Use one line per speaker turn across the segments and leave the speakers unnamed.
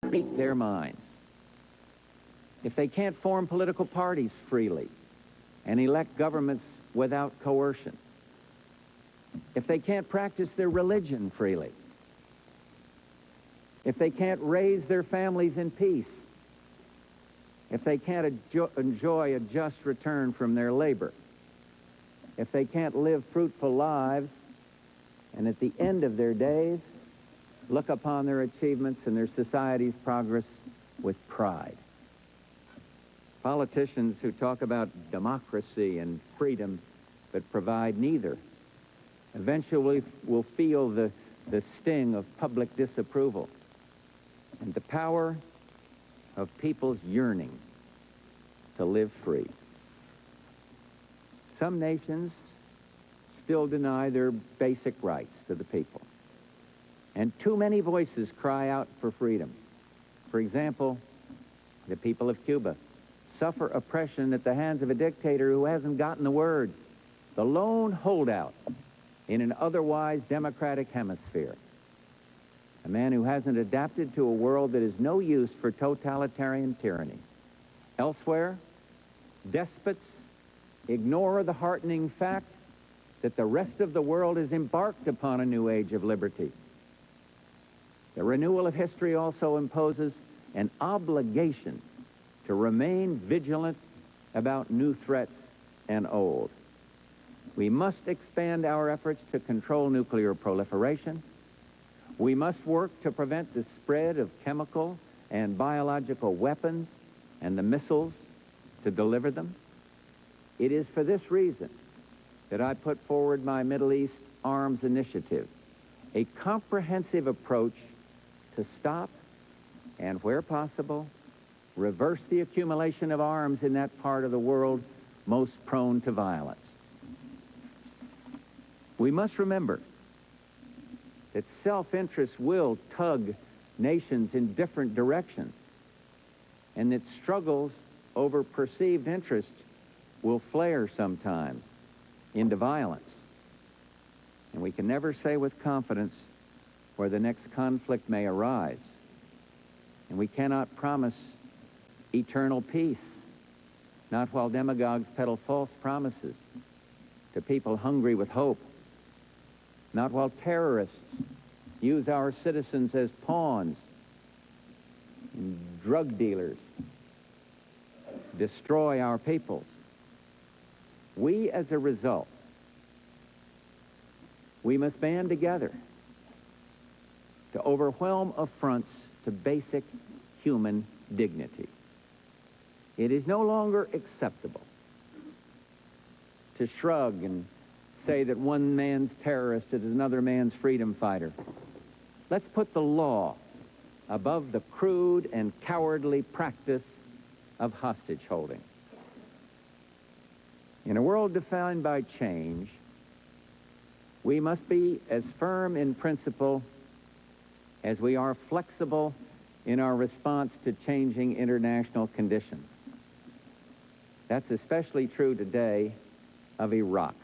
speak their minds, if they can't form political parties freely and elect governments without coercion, if they can't practice their religion freely, if they can't raise their families in peace, if they can't enjoy a just return from their labor, if they can't live fruitful lives, and at the end of their days, look upon their achievements and their society's progress with pride. Politicians who talk about democracy and freedom but provide neither eventually will feel the sting of public disapproval and the power of people's yearning to live free. Some nations still deny their basic rights to the people, and too many voices cry out for freedom. For example, the people of Cuba suffer oppression at the hands of a dictator who hasn't gotten the word, the lone holdout in an otherwise democratic hemisphere, a man who hasn't adapted to a world that is no use for totalitarian tyranny. Elsewhere, despots ignore the heartening fact that the rest of the world has embarked upon a new age of liberty. The renewal of history also imposes an obligation to remain vigilant about new threats and old. We must expand our efforts to control nuclear proliferation. We must work to prevent the spread of chemical and biological weapons and the missiles to deliver them. It is for this reason that I put forward my Middle East Arms Initiative, a comprehensive approach to stop and, where possible, reverse the accumulation of arms in that part of the world most prone to violence. We must remember that self-interest will tug nations in different directions, and that struggles over perceived interests will flare sometimes into violence. And we can never say with confidence where the next conflict may arise. And we cannot promise eternal peace, not while demagogues peddle false promises to people hungry with hope, not while terrorists use our citizens as pawns and drug dealers destroy our peoples. We, as a result, we must band together to overwhelm affronts to basic human dignity. It is no longer acceptable to shrug and say that one man's terrorist is another man's freedom fighter. Let's put the law above the crude and cowardly practice of hostage holding. In a world defined by change, we must be as firm in principle as we are flexible in our response to changing international conditions. That's especially true today of Iraq.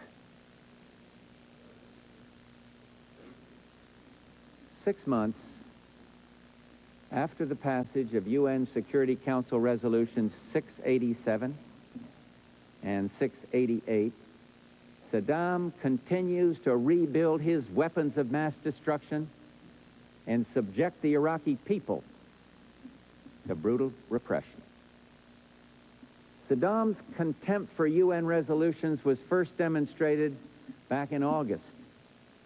6 months after the passage of UN Security Council Resolutions 687 and 688, Saddam continues to rebuild his weapons of mass destruction and subject the Iraqi people to brutal repression. Saddam's contempt for UN resolutions was first demonstrated back in August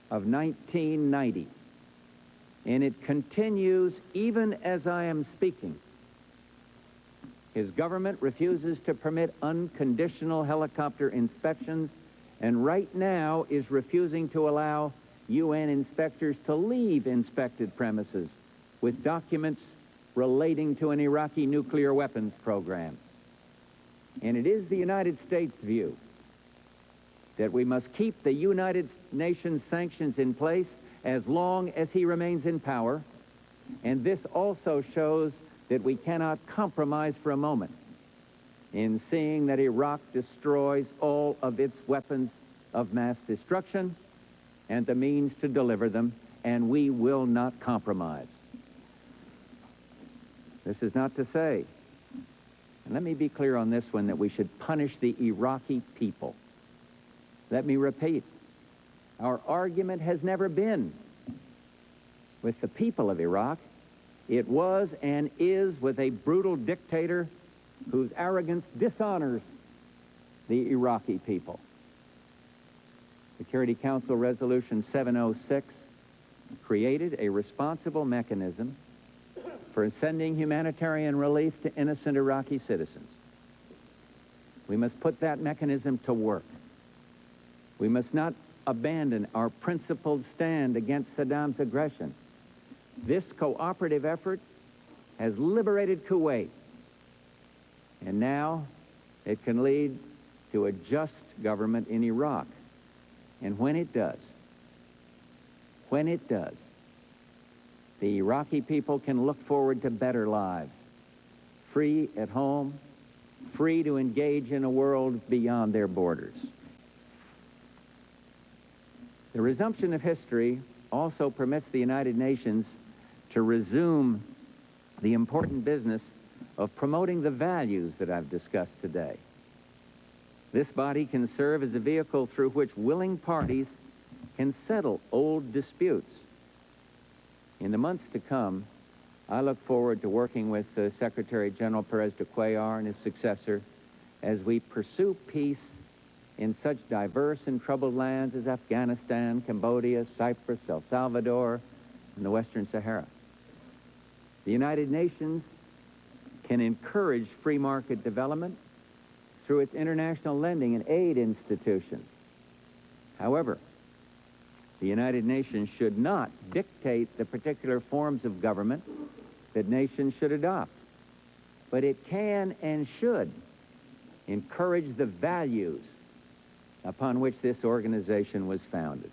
of 1990, and it continues even as I am speaking. His government refuses to permit unconditional helicopter inspections, and right now is refusing to allow UN inspectors to leave inspected premises with documents relating to an Iraqi nuclear weapons program. And it is the United States' view that we must keep the United Nations sanctions in place as long as he remains in power, and this also shows that we cannot compromise for a moment in seeing that Iraq destroys all of its weapons of mass destruction and the means to deliver them, and we will not compromise. This is not to say, and let me be clear on this one, that we should punish the Iraqi people. Let me repeat, our argument has never been with the people of Iraq. It was and is with a brutal dictator whose arrogance dishonors the Iraqi people. Security Council Resolution 706 created a responsible mechanism for sending humanitarian relief to innocent Iraqi citizens. We must put that mechanism to work. We must not abandon our principled stand against Saddam's aggression. This cooperative effort has liberated Kuwait, and now it can lead to a just government in Iraq. And when it does, the Iraqi people can look forward to better lives, free at home, free to engage in a world beyond their borders. The resumption of history also permits the United Nations to resume the important business of promoting the values that I've discussed today. This body can serve as a vehicle through which willing parties can settle old disputes. In the months to come, I look forward to working with Secretary General Perez de Cuellar and his successor as we pursue peace in such diverse and troubled lands as Afghanistan, Cambodia, Cyprus, El Salvador, and the Western Sahara. The United Nations can encourage free market development through its international lending and aid institutions. However, the United Nations should not dictate the particular forms of government that nations should adopt, but it can and should encourage the values upon which this organization was founded.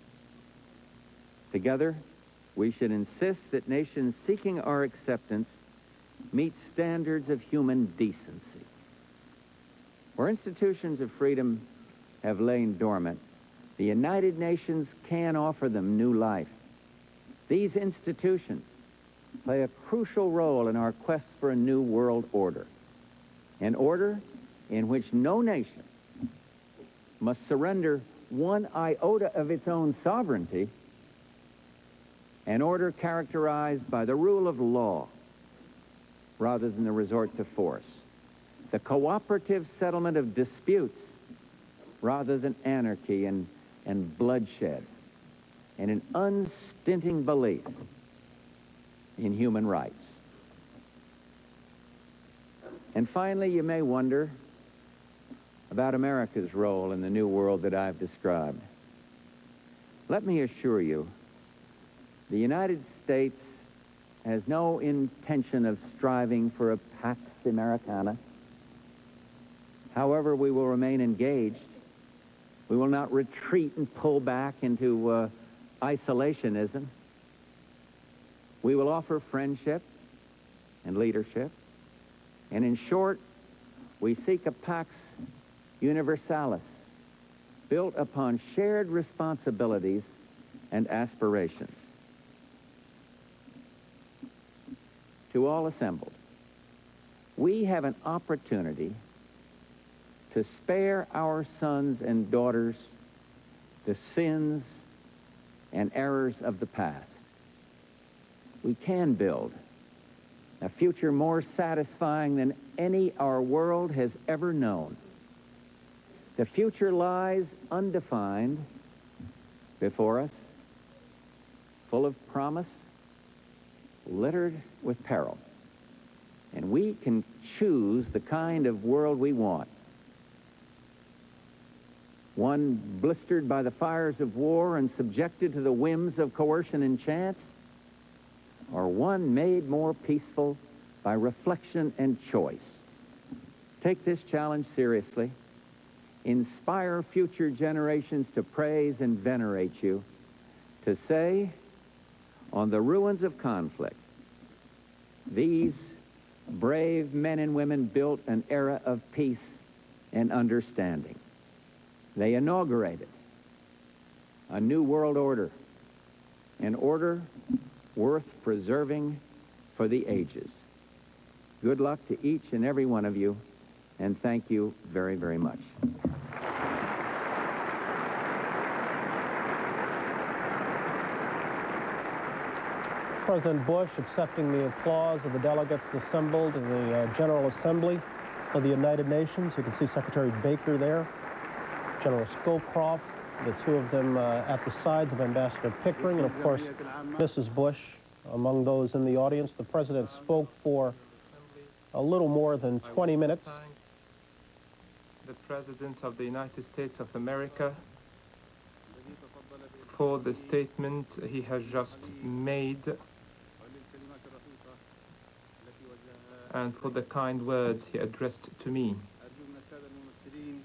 Together, we should insist that nations seeking our acceptance meet standards of human decency. Where institutions of freedom have lain dormant, the United Nations can offer them new life. These institutions play a crucial role in our quest for a new world order, an order in which no nation must surrender one iota of its own sovereignty, an order characterized by the rule of law rather than the resort to force, the cooperative settlement of disputes rather than anarchy and bloodshed, and an unstinting belief in human rights. And finally, you may wonder about America's role in the new world that I've described. Let me assure you, the United States has no intention of striving for a Pax Americana. However, we will remain engaged. We will not retreat and pull back into isolationism. We will offer friendship and leadership. And in short, we seek a Pax Universalis, built upon shared responsibilities and aspirations. To all assembled, we have an opportunity to spare our sons and daughters the sins and errors of the past. We can build a future more satisfying than any our world has ever known. The future lies undefined before us, full of promise, littered with peril. And we can choose the kind of world we want. One blistered by the fires of war and subjected to the whims of coercion and chance, or one made more peaceful by reflection and choice. Take this challenge seriously. Inspire future generations to praise and venerate you, to say, on the ruins of conflict, these brave men and women built an era of peace and understanding. They inaugurated a new world order, an order worth preserving for the ages. Good luck to each and every one of you, and thank you very, very much.
President Bush accepting the applause of the delegates assembled in the General Assembly of the United Nations. You can see Secretary Baker there, General Scowcroft, the two of them at the sides of Ambassador Pickering, and of course, Mrs. Bush among those in the audience. The President spoke for a little more than 20 minutes.
The President of the United States of America for the statement he has just made and for the kind words he addressed to me.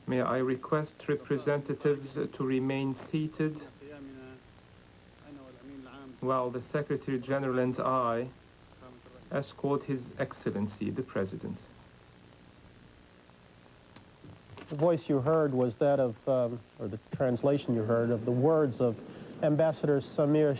May I request representatives to remain seated while the Secretary General and I escort His Excellency, the President.
The voice you heard was that of, or the translation you heard, of the words of Ambassador Samir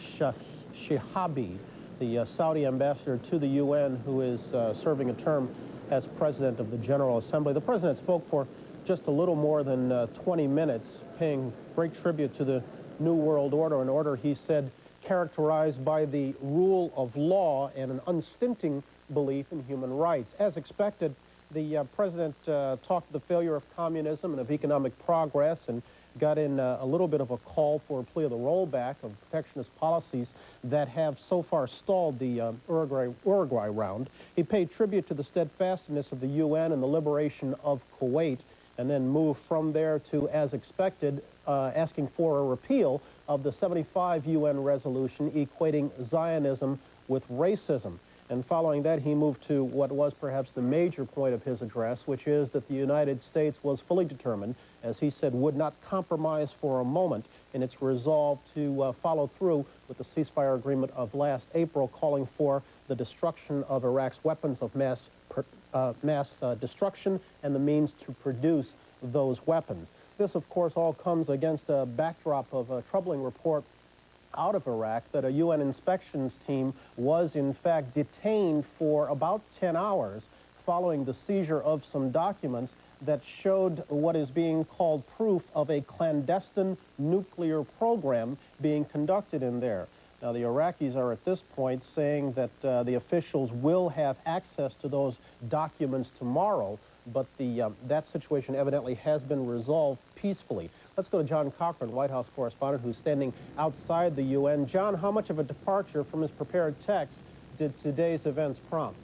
Shihabi, the Saudi ambassador to the UN, who is serving a term as President of the General Assembly. The President spoke for just a little more than 20 minutes, paying great tribute to the New World Order, an order, he said, characterized by the rule of law and an unstinting belief in human rights. As expected, the President talked of the failure of communism and of economic progress and got in a little bit of a call for a plea of the rollback of protectionist policies that have so far stalled the Uruguay round. He paid tribute to the steadfastness of the UN and the liberation of Kuwait, and then moved from there to, as expected, asking for a repeal of the 75 UN resolution equating Zionism with racism. And following that, he moved to what was perhaps the major point of his address, which is that the United States was fully determined, as he said, would not compromise for a moment in its resolve to follow through with the ceasefire agreement of last April, calling for the destruction of Iraq's weapons of mass destruction and the means to produce those weapons. This, of course, all comes against a backdrop of a troubling report out of Iraq that a UN inspections team was, in fact, detained for about 10 hours following the seizure of some documents that showed what is being called proof of a clandestine nuclear program being conducted in there. Now, the Iraqis are at this point saying that the officials will have access to those documents tomorrow, but that situation evidently has been resolved peacefully. Let's go to John Cochran, White House correspondent, who's standing outside the UN. John, how much of a departure from his prepared text did today's events prompt?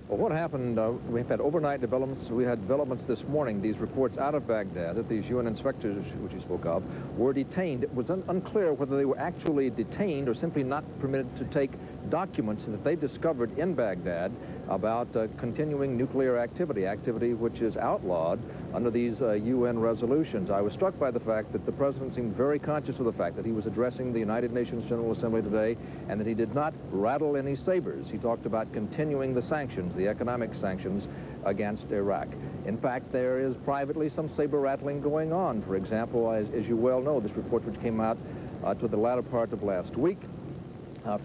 Well, what happened, we've had overnight developments. We had developments this morning, these reports out of Baghdad that these UN inspectors, which you spoke of, were detained. It was unclear whether they were actually detained or simply not permitted to take documents that they discovered in Baghdad about continuing nuclear activity which is outlawed under these UN resolutions. I was struck by the fact that the President seemed very conscious of the fact that he was addressing the United Nations General Assembly today and that he did not rattle any sabers. He talked about continuing the sanctions, the economic sanctions against Iraq. In fact, there is privately some saber rattling going on. For example, as you well know, this report which came out to the latter part of last week,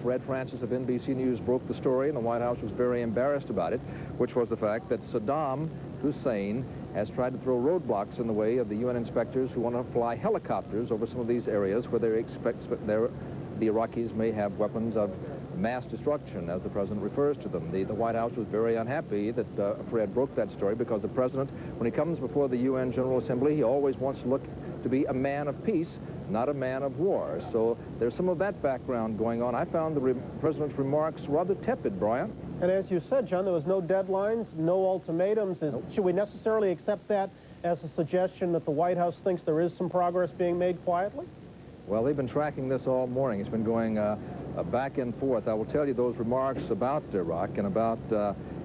Fred Francis of NBC News broke the story, and the White House was very embarrassed about it, which was the fact that Saddam Hussein has tried to throw roadblocks in the way of the UN inspectors who want to fly helicopters over some of these areas where they expect the Iraqis may have weapons of mass destruction, as the President refers to them. The White House was very unhappy that Fred broke that story, because the President, when he comes before the UN General Assembly, he always wants to look to be a man of peace, not a man of war. So there's some of that background going on. I found the President's remarks rather tepid, Brian.
And as you said, John, there was no deadlines, no ultimatums.
Nope.
Should we necessarily accept that as a suggestion that the White House thinks there is some progress being made quietly?
Well, they've been tracking this all morning. It's been going back and forth. I will tell you those remarks about Iraq and about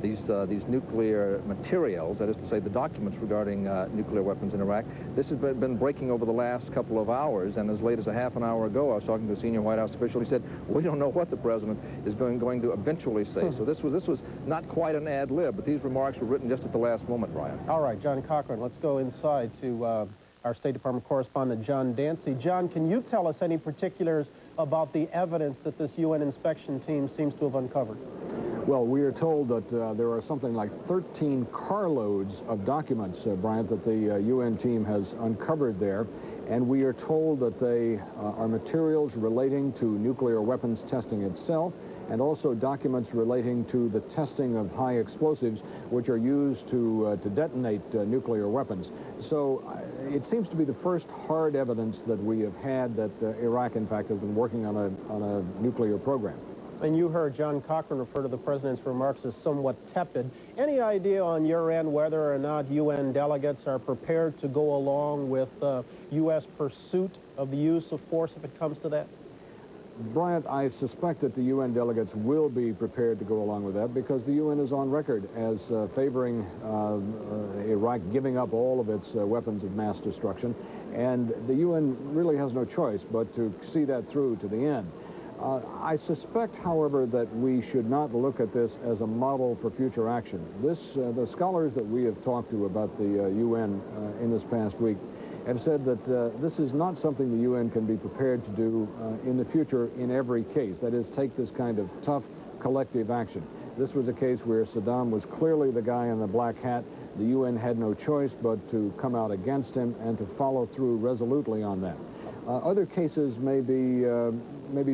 these nuclear materials, that is to say the documents regarding nuclear weapons in Iraq. This has been breaking over the last couple of hours, and as late as a half an hour ago, I was talking to a senior White House official. He said, we don't know what the President is going to eventually say. So this was not quite an ad lib, but these remarks were written just at the last moment, Brian.
All right, John Cochran, let's go inside to our State Department correspondent, John Dayze. John, can you tell us any particulars about the evidence that this UN inspection team seems to have uncovered?
Well, we are told that there are something like 13 carloads of documents, Bryant, that the UN team has uncovered there. And we are told that they are materials relating to nuclear weapons testing itself, and also documents relating to the testing of high explosives, which are used to detonate nuclear weapons. So it seems to be the first hard evidence that we have had that Iraq, in fact, has been working on a nuclear program.
And you heard John Cochran refer to the president's remarks as somewhat tepid. Any idea on your end whether or not UN delegates are prepared to go along with U.S. pursuit of the use of force if it comes to that?
Bryant, I suspect that the UN delegates will be prepared to go along with that because the UN is on record as favoring Iraq giving up all of its weapons of mass destruction. And the UN really has no choice but to see that through to the end. I suspect, however, that we should not look at this as a model for future action. The scholars that we have talked to about the UN in this past week have said that this is not something the UN can be prepared to do in the future in every case. That is, take this kind of tough collective action. This was a case where Saddam was clearly the guy in the black hat. The UN had no choice but to come out against him and to follow through resolutely on that. Other cases may be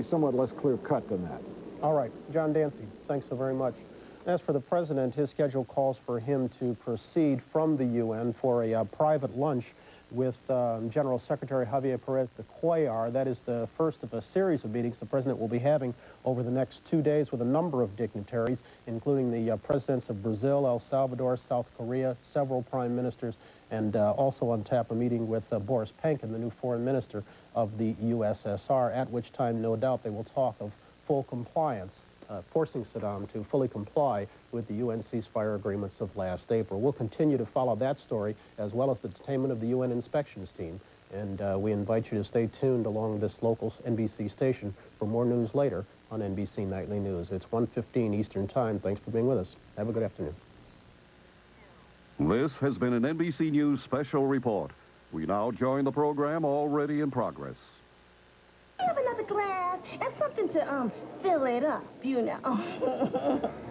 somewhat less clear-cut than that.
All right. John Dayze, thanks so very much. As for the president, his schedule calls for him to proceed from the UN for a private lunch with General Secretary Javier Perez de Cuellar. That is the first of a series of meetings the president will be having over the next 2 days with a number of dignitaries, including the presidents of Brazil, El Salvador, South Korea, several prime ministers, and also on tap a meeting with Boris Pankin, the new foreign minister of the USSR, at which time, no doubt, they will talk of full compliance, forcing Saddam to fully comply with the UN ceasefire agreements of last April. We'll continue to follow that story, as well as the detainment of the UN inspections team. And we invite you to stay tuned along this local NBC station for more news later on NBC Nightly News. It's 1:15 Eastern Time. Thanks for being with us. Have a good afternoon.
This has been an NBC News special report. We now join the program already in progress.
Have another glass and something to fill it up, you know.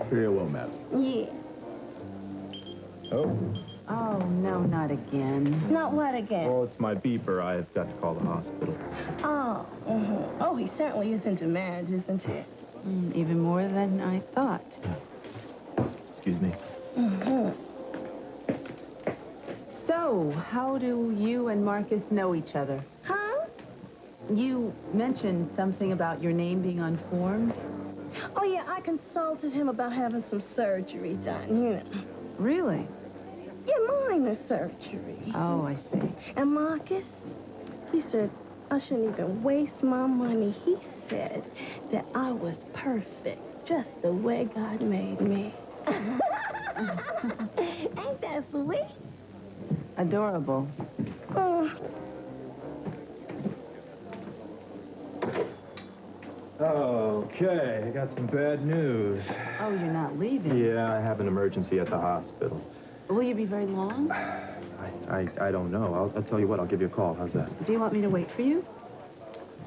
Very well, madam.
Yeah.
Oh.
Oh, no, not again.
Not what again?
Well, it's my beeper. I've got to call the hospital.
Oh, oh, he certainly is into marriage, isn't he?
Even more than I thought.
Excuse me.
So, how do you and Marcus know each other?
Huh?
You mentioned something about your name being on forms.
Oh, yeah, I consulted him about having some surgery done, you know.
Really?
Yeah, minor surgery.
Oh, I see.
And Marcus, he said I shouldn't even waste my money. He said that I was perfect, just the way God made me. Ain't that sweet?
Adorable.
Okay, I got some bad news.
Oh, you're not leaving?
Yeah, I have an emergency at the hospital.
Will you be very long?
I don't know. I'll tell you what, I'll give you a call. How's that?
Do you want me to wait for you?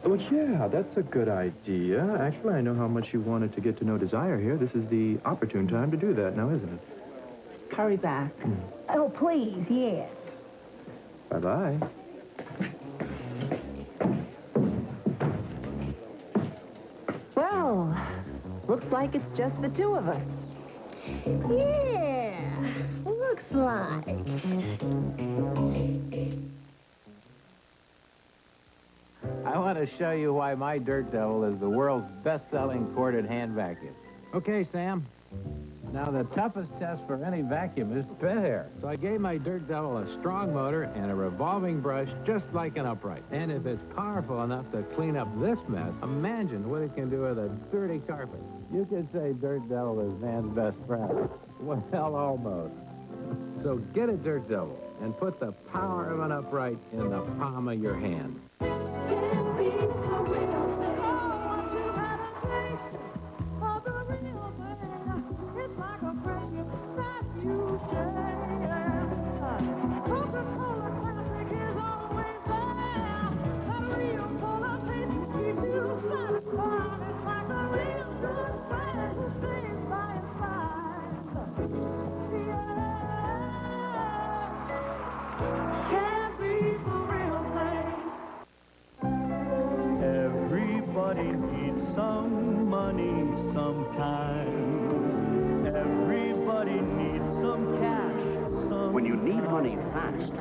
Oh, yeah, that's a good idea. Actually, I know how much you wanted to get to know Desire here. This is the opportune time to do that now, isn't it?
Hurry back.
Oh, please, yeah.
Bye-bye.
Well, looks like it's just the two of us.
Yeah, looks like.
I want to show you why my Dirt Devil is the world's best-selling corded hand vacuum. Okay, Sam. Now, the toughest test for any vacuum is bed hair. So I gave my Dirt Devil a strong motor and a revolving brush just like an upright. And if it's powerful enough to clean up this mess, imagine what it can do with a dirty carpet. You could say Dirt Devil is man's best friend. Well, almost. So get a Dirt Devil and put the power of an upright in the palm of your hand.
Can't be the real thing. Everybody needs some money sometime. Everybody needs some cash sometime.
When you need money fast,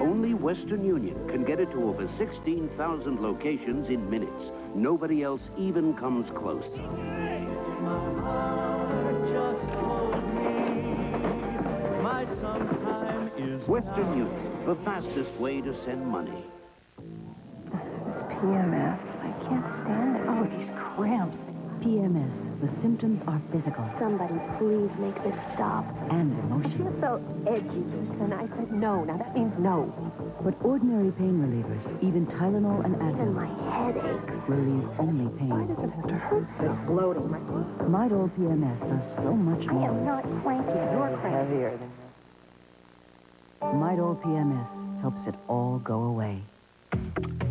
only Western Union can get it to over 16,000 locations in minutes. Nobody else even comes close.
My heart just told me my sometime is
Western Union, the fastest way to send money.
PMS. I can't stand it. Oh, these cramps. PMS. The symptoms are physical.
Somebody please make this stop.
And emotional.
You're so edgy.
And I said no. Now that means no. But ordinary pain relievers, even Tylenol and Advil,
Even my head aches.
relieve only pain.
Why does it have to hurt so?
It's bloating. Midol PMS does so much more.
I am not cranky. You're cranky.
Heavier than Midol PMS helps it all go away.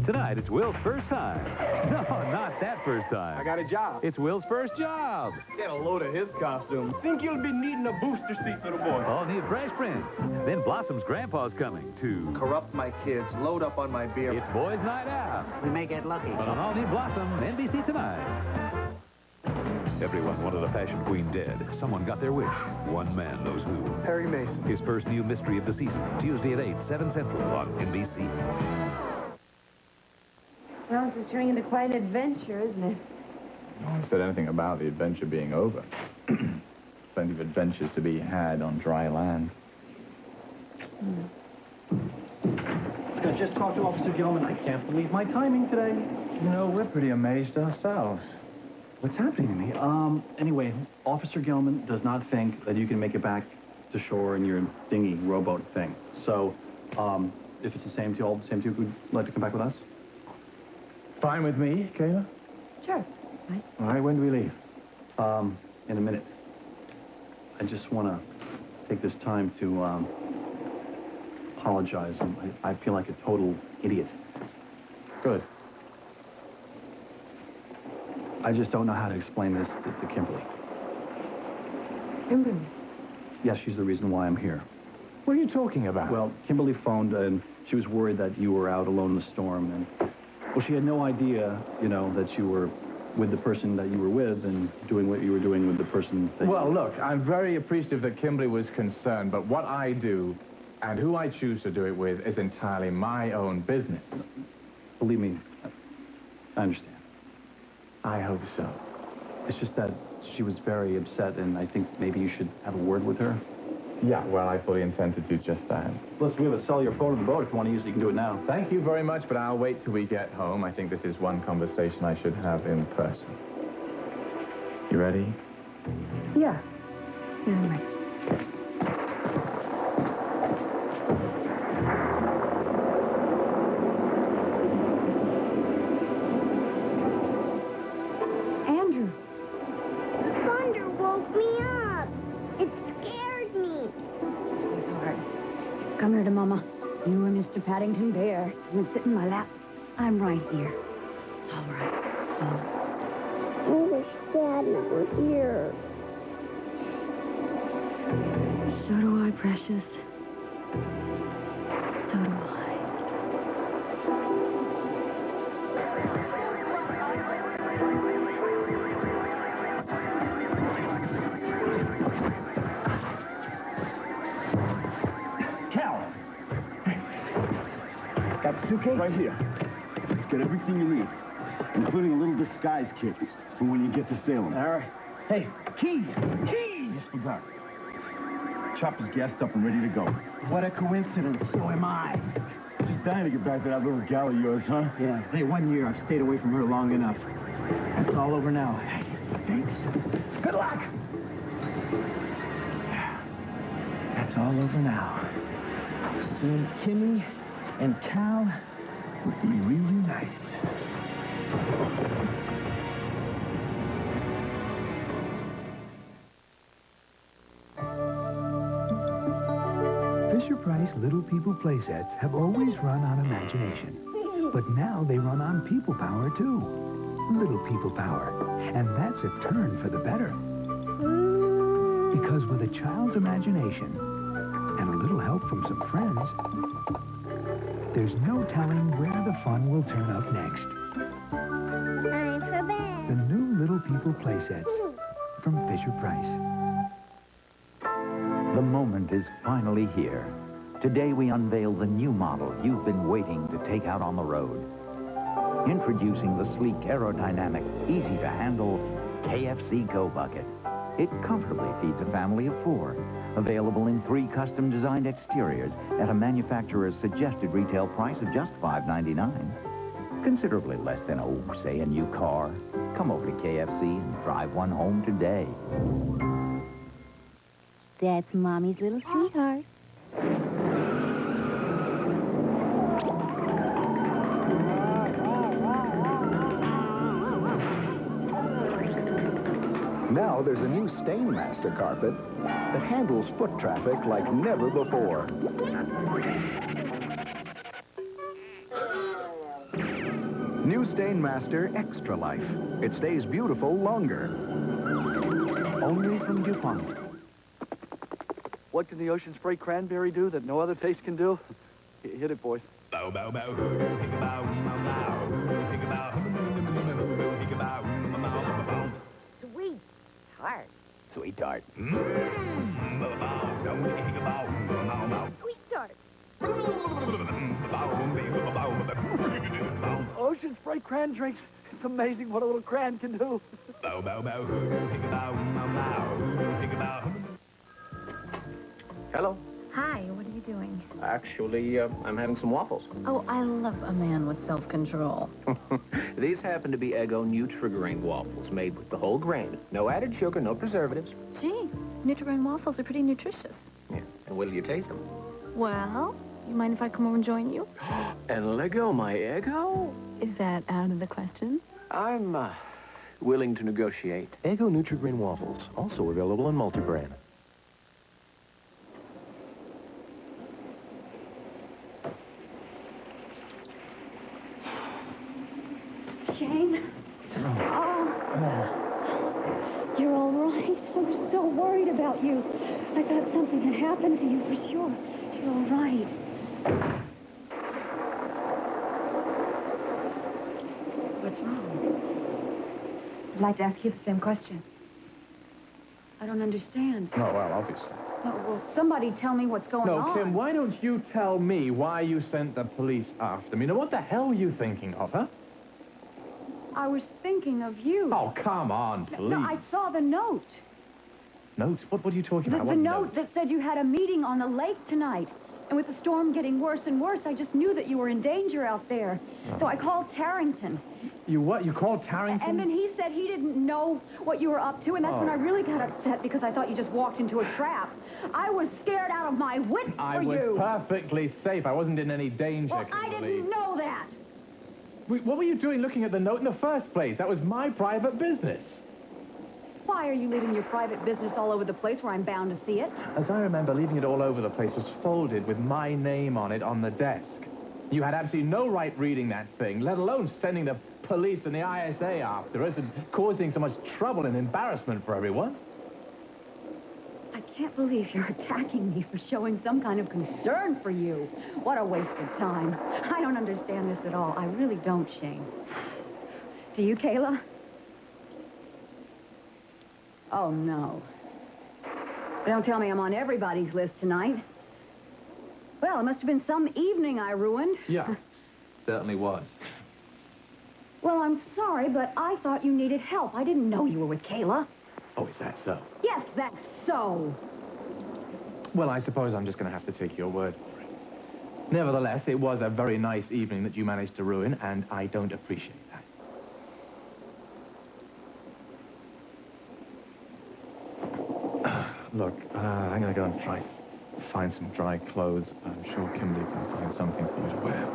Tonight, it's Will's first time. No, not that first time.
I got a job.
It's Will's first job.
Get a load of his costume. Think you'll be needing a booster seat, little boy.
All new Fresh Prince. Then Blossom's grandpa's coming to
corrupt my kids, load up on my beer.
It's Boys Night Out.
We may get lucky.
But on all new Blossom, NBC tonight. Everyone wanted a fashion queen dead. Someone got their wish. One man knows who.
Harry Mason.
His first new mystery of the season. Tuesday at 8, 7 Central on NBC.
Well, this is turning into quite an adventure, isn't it?
No one said anything about the adventure being over. Plenty of adventures to be had on dry land.
I just talked to Officer Gilman. I can't believe my timing today.
You know, we're pretty amazed ourselves. What's happening to me?
Anyway, Officer Gilman does not think that you can make it back to shore in your dinghy rowboat thing. So, if it's the same to you, all the same to you, would you like to come back with us?
Fine with me, Kayla?
Sure, that's fine.
All right, when do we leave?
In a minute. I just want to take this time to, apologize. I feel like a total idiot.
Good.
I just don't know how to explain this to Kimberly.
Kimberly?
Yes, she's the reason why I'm here.
What are you talking about?
Well, Kimberly phoned, and she was worried that you were out alone in the storm, and, well, she had no idea, you know, that you were with the person that you were with and doing what you were doing with the person that
Well, look, I'm very appreciative that Kimberly was concerned, but what I do and who I choose to do it with is entirely my own business.
Believe me, I understand.
I hope so.
It's just that she was very upset, and I think maybe you should have a word with her.
Yeah, well, I fully intend to do just that.
Plus, we have a cellular phone on the boat. If you want to use it, you can do it now.
Thank you very much, but I'll wait till we get home. I think this is one conversation I should have in person. You ready?
Yeah. Yeah, I'm ready.
Andrew. The thunder woke me up. It scared me.
Sweetheart, come here to Mama. You are Mr. Paddington Bear. You would sit in my lap. I'm right here. It's all right. It's all right.
I wish Dad were here.
So do I, precious. So do I.
Cal! Got the suitcase? Right here. It's got everything you need, including a little disguise kit for when you get to Salem. All right. Hey, keys! Keys! Just forgot. Chopper's gassed up and ready to go. What a coincidence. So am I. Just dying to get back to that little gal of yours, huh? Yeah. Hey, 1 year I've stayed away from her long enough. It's all over now. Thanks. Good luck! That's all over now. Soon Kimmy and Cal will be reunited.
Fisher-Price Little People playsets have always run on imagination. But now they run on people power, too. Little people power. And that's a turn for the better. Because with a child's imagination and a little little help from some friends, there's no telling where the fun will turn up next.
Time for bed.
The new Little People playsets from Fisher-Price.
The moment is finally here. Today we unveil the new model you've been waiting to take out on the road. Introducing the sleek, aerodynamic, easy-to-handle KFC Go Bucket. It comfortably feeds a family of 4. Available in 3 custom-designed exteriors at a manufacturer's suggested retail price of just $5.99. Considerably less than, say, a new car. Come over to KFC and drive one home today.
That's Mommy's little sweetheart.
Now there's a new Stainmaster carpet that handles foot traffic like never before. New Stainmaster Extra Life. It stays beautiful longer. Only from DuPont.
What can the ocean spray cranberry do that no other taste can do? Hit it, boys.
Bow, bow, bow, think about, bow, bow, think about, think about,
Sweetheart.
Sweetheart.
Ocean spray cran drinks. It's amazing what a little cran can do.
Bow, bow, bow, think about, bow, think about.
Hello.
Hi, what are you doing?
Actually, I'm having some waffles.
Oh, I love a man with self-control.
These happen to be Eggo Nutri-Grain waffles made with the whole grain. No added sugar, no preservatives.
Gee, Nutri-Grain waffles are pretty nutritious.
Yeah, and wait till you taste them.
Well, you mind if I come over and join you?
And let go, my Eggo.
Is that out of the question?
I'm willing to negotiate. Eggo Nutri-Grain waffles, also available in multi-brand.
Shane? Oh. You're all right. I was so worried about you. I thought something had happened to you for sure. You're all right. What's wrong?
I'd like to ask you the same question.
I don't understand.
Oh, well, obviously.
Oh, well, somebody tell me what's going on.
No, Kim, why don't you tell me why you sent the police after me? Now, what the hell were you thinking of, huh?
I was thinking of you.
Oh, come on, please.
No, I saw the note.
Note? What are you talking about?
The
What
note that said you had a meeting on the lake tonight. And with the storm getting worse and worse, I just knew that you were in danger out there. So I called Tarrington.
You what? You called Tarrington?
And then he said he didn't know what you were up to, and that's when I really got upset because I thought you just walked into a trap. I was scared out of my wits for you.
I was perfectly safe. I wasn't in any danger,
Well, I didn't know that.
What were you doing looking at the note in the first place? That was my private business.
Why are you leaving your private business all over the place where I'm bound to see it?
As I remember, leaving it all over the place was folded with my name on it on the desk. You had absolutely no right reading that thing, let alone sending the police and the ISA after us and causing so much trouble and embarrassment for everyone.
I can't believe you're attacking me for showing some kind of concern for you. What a waste of time. I don't understand this at all. I really don't, Shane. Do you, Kayla? Oh, no. Don't tell me I'm on everybody's list tonight. Well, it must have been some evening I ruined.
Yeah, certainly was.
Well, I'm sorry, but I thought you needed help. I didn't know you were with Kayla.
Oh, is that so?
Yes, that's so.
Well, I suppose I'm just going to have to take your word for it. Nevertheless, it was a very nice evening that you managed to ruin, and I don't appreciate that. Look, I'm going to go and try find some dry clothes. I'm sure Kimberly can find something for you to wear.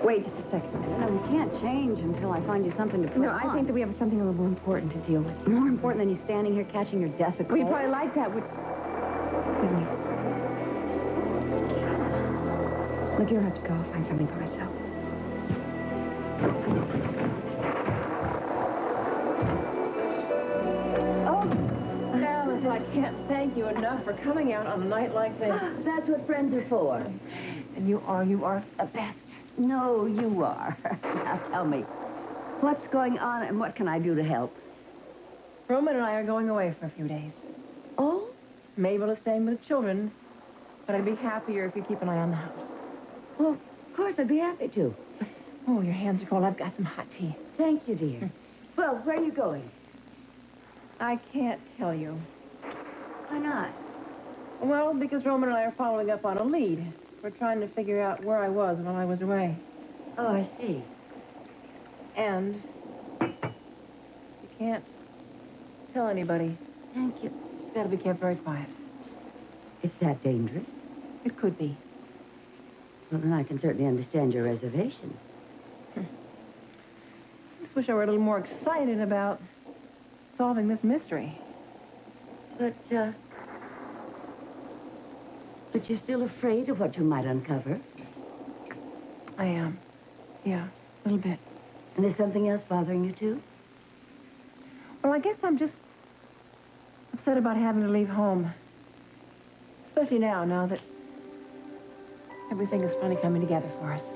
Wait just a second. No, we can't change until I find you something to put on.
No, I think that we have something a little more important to deal with.
More important than you standing here catching your death of cold?
Well, you probably like that, wouldn't you? Look, you don't have to go. I'll find something for myself.
Oh, that was like
can't thank you enough for coming out on a night like this.
That's what friends are for.
And you are the best.
No, you are. Now tell me, what's going on and what can I do to help?
Roman and I are going away for a few days.
Oh?
Mabel is staying with the children, but I'd be happier if you keep an eye on the house.
Well, of course, I'd be happy to.
Oh, your hands are cold. I've got some hot tea.
Thank you, dear. Well, where are you going?
I can't tell you.
Why not?
Well, because Roman and I are following up on a lead. We're trying to figure out where I was while I was away.
Oh, I see.
And you can't tell anybody.
Thank you.
It's got to be kept very quiet.
It's that dangerous?
It could be.
Well, then I can certainly understand your reservations.
I just wish I were a little more excited about solving this mystery.
But you're still afraid of what you might uncover?
I am. Yeah, a little bit.
And there's something else bothering you, too?
Well, I guess I'm just upset about having to leave home. Especially now that everything is finally coming together for us.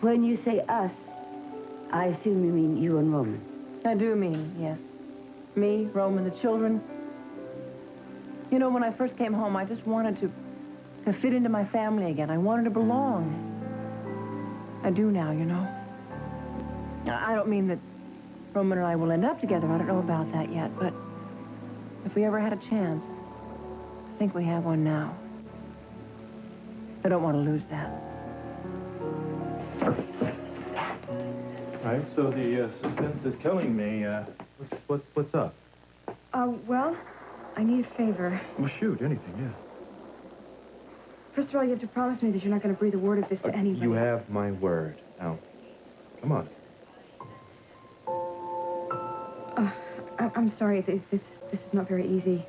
When you say us, I assume you mean you and Roman.
I do mean, yes. Me, Roman, the children. You know, when I first came home, I just wanted to fit into my family again. I wanted to belong. I do now, you know. I don't mean that Roman and I will end up together. I don't know about that yet, but if we ever had a chance, I think we have one now. I don't want to lose that.
All right, so the suspense is killing me. What's up?
Well, I need a favor.
Well, shoot, anything, yeah.
First of all, you have to promise me that you're not going to breathe a word of this to anybody.
You have my word. Now, come on.
I'm sorry. This is not very easy.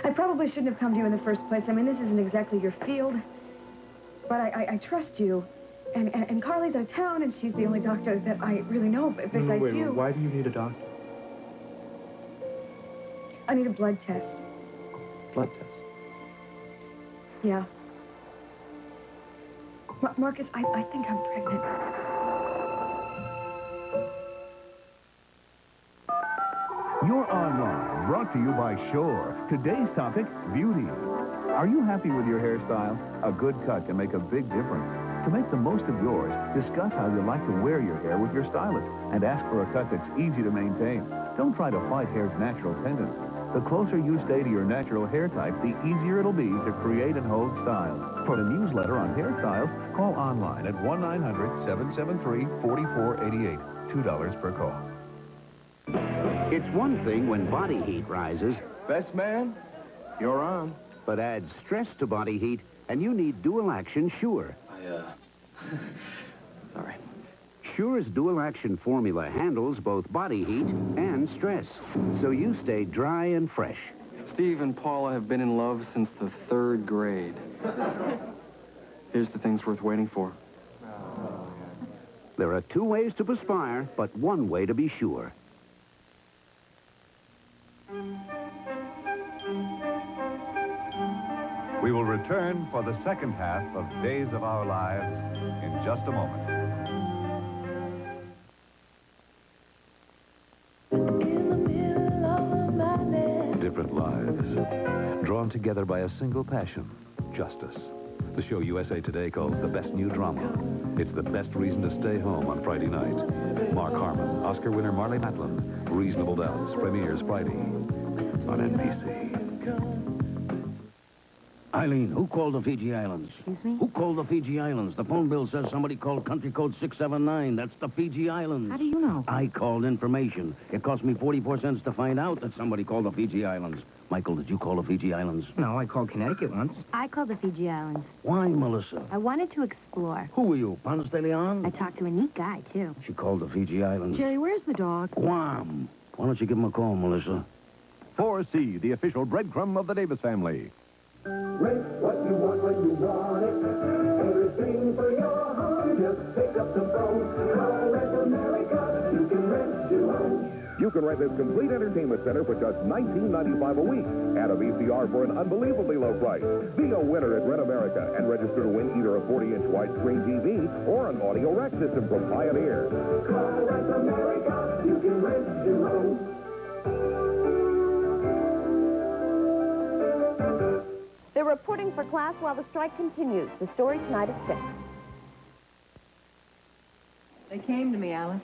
I probably shouldn't have come to you in the first place. I mean, this isn't exactly your field. But I trust you. And Carly's out of town, and she's the only doctor that I really know besides
Wait,
you.
why do you need a doctor?
I need a blood test.
Blood test?
Yeah. Marcus, I think I'm pregnant.
You're Online, brought to you by Shore. Today's topic, beauty. Are you happy with your hairstyle? A good cut can make a big difference. To make the most of yours, discuss how you like to wear your hair with your stylist and ask for a cut that's easy to maintain. Don't try to fight hair's natural tendency. The closer you stay to your natural hair type, the easier it'll be to create and hold style. For the newsletter on hairstyles, call online at 1-900-773-4488. $2 per call.
It's one thing when body heat rises.
Best man, you're on.
But add stress to body heat, and you need dual action Sure.
Sorry.
Sure's dual action formula handles both body heat and stress, so you stay dry and fresh.
Steve and Paula have been in love since the 3rd grade. Here's to things worth waiting for.
There are 2 ways to perspire, but 1 way to be sure.
We will return for the second half of Days of Our Lives in just a moment.
Different lives, drawn together by a single passion, justice. The show USA Today calls the best new drama. It's the best reason to stay home on Friday night. Mark Harmon, Oscar winner Marley Matlin, Reasonable Doubts premieres Friday on NBC.
Eileen, who called the Fiji Islands?
Excuse me?
Who called the Fiji Islands? The phone bill says somebody called country code 679. That's the Fiji Islands.
How do you know?
I called information. It cost me 44 cents to find out that somebody called the Fiji Islands. Michael, did you call the Fiji Islands?
No, I called Connecticut once.
I called the Fiji Islands.
Why, Melissa?
I wanted to explore.
Who were you, Ponce de Leon?
I talked to a neat guy, too.
She called the Fiji Islands.
Jerry, where's the dog?
Guam. Why don't you give him a call, Melissa?
4C, the official breadcrumb of the Davis family.
Rent what you want when you want it. Everything for your home. Just pick up the phone. Call Rent America. You can rent your own.
You can rent this complete entertainment center for just $19.95 a week. Add a VCR for an unbelievably low price. Be a winner at Rent America and register to win either a 40-inch widescreen TV or an audio rack system from Pioneer.
Call Rent America. You can rent your own.
They're reporting for class while the strike continues. The story tonight at 6.
They came to me, Alice.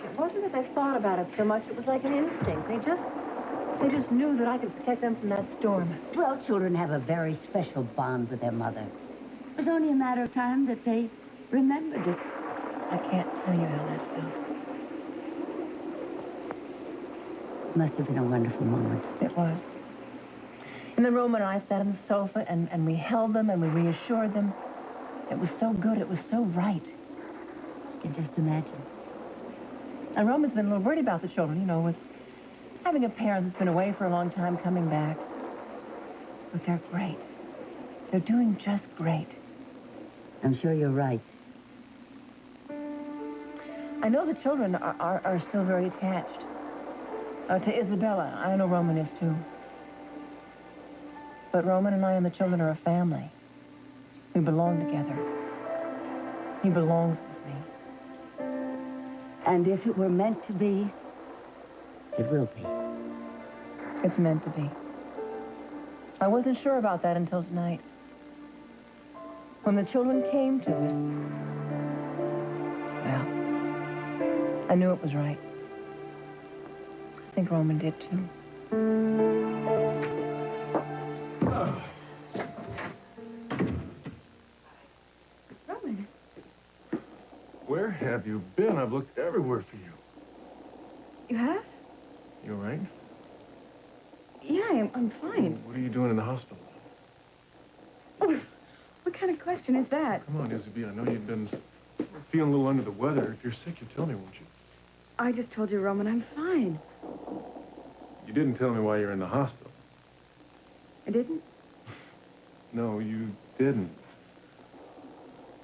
It wasn't that they thought about it so much. It was like an instinct. They just knew that I could protect them from that storm.
Well, children have a very special bond with their mother. It was only a matter of time that they remembered it.
I can't tell you how that felt.
It must have been a wonderful moment.
It was. And then Roma and I sat on the sofa, and we held them, and we reassured them. It was so good. It was so right.
I can just imagine.
And Roma's been a little worried about the children, you know, with having a parent that's been away for a long time coming back. But they're great. They're doing just great.
I'm sure you're right.
I know the children are still very attached to Isabella. I know Roman is, too. But Roman and I and the children are a family. We belong together. He belongs with me.
And if it were meant to be, it will be.
It's meant to be. I wasn't sure about that until tonight. When the children came to us, well, I knew it was right. I think Roman did, too.
Roman.
Where have you been? I've looked everywhere for you.
You have?
You all right?
Yeah, I'm fine.
What are you doing in the hospital?
Oh, what kind of question is that?
Come on, Izzy, I know you've been feeling a little under the weather. If you're sick, you tell me, won't you?
I just told you, Roman, I'm fine.
You didn't tell me why you're in the hospital.
I didn't?
No, you didn't.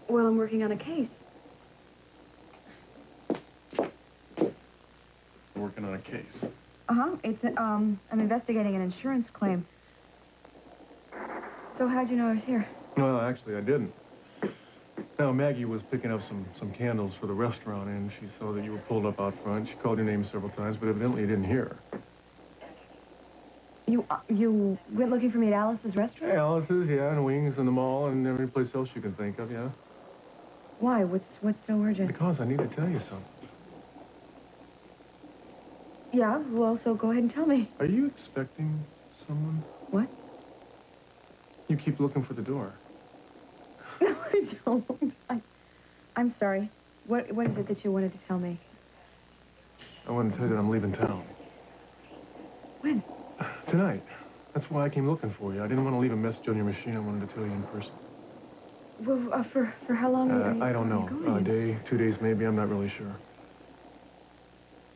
Well, I'm working on a case.
You're working on a case.
Uh-huh. I'm investigating an insurance claim. So how'd you know I was here?
Well, actually, I didn't. Now, Maggie was picking up some candles for the restaurant, and she saw that you were pulled up out front. She called your name several times, but evidently you didn't hear her.
You went looking for me at Alice's restaurant?
Alice's, yeah, and Wings, and the mall, and every place else you can think of, yeah.
Why? What's so urgent?
Because I need to tell you something.
Yeah, well, so go ahead and tell me.
Are you expecting someone?
What?
You keep looking for the door.
No, I don't. I'm sorry. What is it that you wanted to tell me?
I wanted to tell you that I'm leaving town.
When?
Tonight. That's why I came looking for you. I didn't want to leave a message on your machine. I wanted to tell you in person.
Well, for how long are you
I don't know. A day, 2 days maybe. I'm not really sure.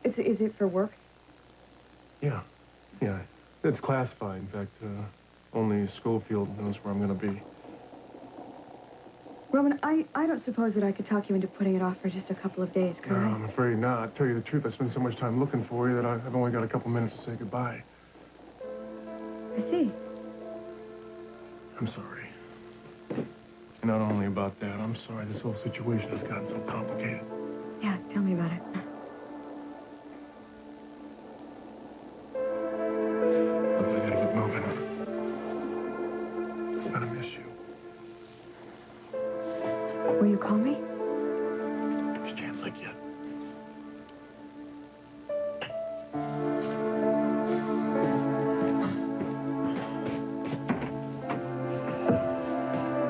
Is it for work?
Yeah. Yeah. It's classified. In fact, only Schofield knows where I'm going to be.
Roman, I don't suppose that I could talk you into putting it off for just a couple of days, could I?
I'm afraid not. Tell you the truth, I spent so much time looking for you that I've only got a couple minutes to say goodbye.
I see.
I'm sorry. And not only about that, I'm sorry this whole situation has gotten so complicated.
Yeah, tell me about it.
Look, I gotta get moving. I'm gonna miss you.
Will you call me?
Every chance I get.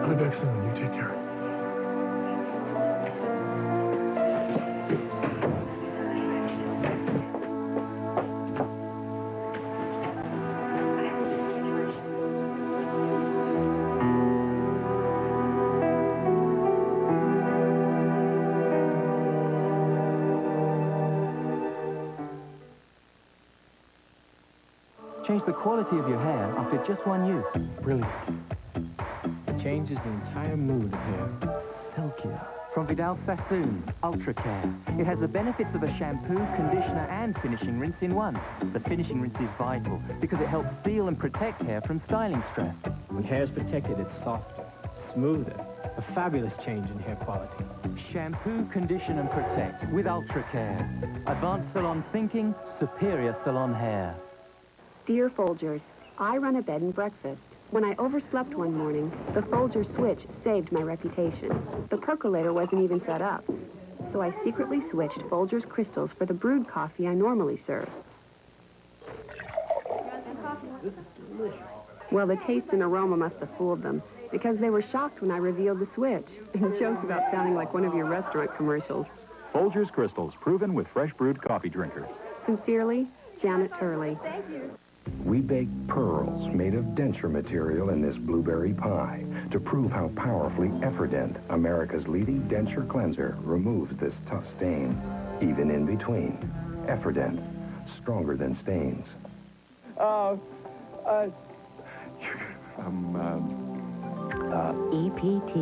I'll be back soon. You take care.
Change the quality of your hair after just one use.
Brilliant. It changes the entire mood of hair. Silkier,
From Vidal Sassoon, Ultra Care. It has the benefits of a shampoo, conditioner, and finishing rinse in one. The finishing rinse is vital because it helps seal and protect hair from styling stress.
When hair is protected, it's softer, smoother. A fabulous change in hair quality.
Shampoo, condition, and protect with Ultra Care. Advanced salon thinking, superior salon hair.
Dear Folgers, I run a bed and breakfast. When I overslept one morning, the Folgers switch saved my reputation. The percolator wasn't even set up. So I secretly switched Folgers crystals for the brewed coffee I normally serve.
This is delicious.
Well, the taste and aroma must have fooled them, because they were shocked when I revealed the switch and joked about sounding like one of your restaurant commercials.
Folgers Crystals, proven with fresh brewed coffee drinkers.
Sincerely, Janet Turley. Thank you.
We bake pearls made of denture material in this blueberry pie to prove how powerfully Efferdent, America's leading denture cleanser, removes this tough stain, even in between. Efferdent, stronger than stains.
EPT,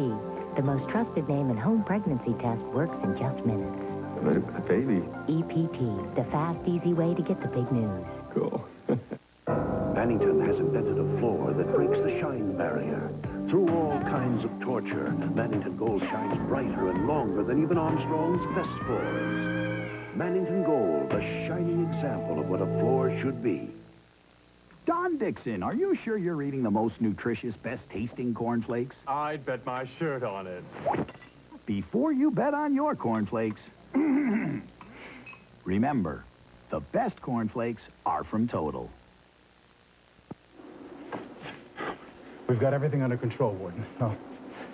the most trusted name in home pregnancy test, works in just minutes.
A baby.
EPT, the fast, easy way to get the big news.
Cool.
Bannington has invented a floor that breaks the shine barrier. Through all kinds of torture, Bannington Gold shines brighter and longer than even Armstrong's best floors. Bannington Gold, a shining example of what a floor should be.
Don Dixon, are you sure you're eating the most nutritious, best-tasting cornflakes?
I'd bet my shirt on it.
Before you bet on your cornflakes, remember, the best cornflakes are from Total.
We've got everything under control, Warden. Oh,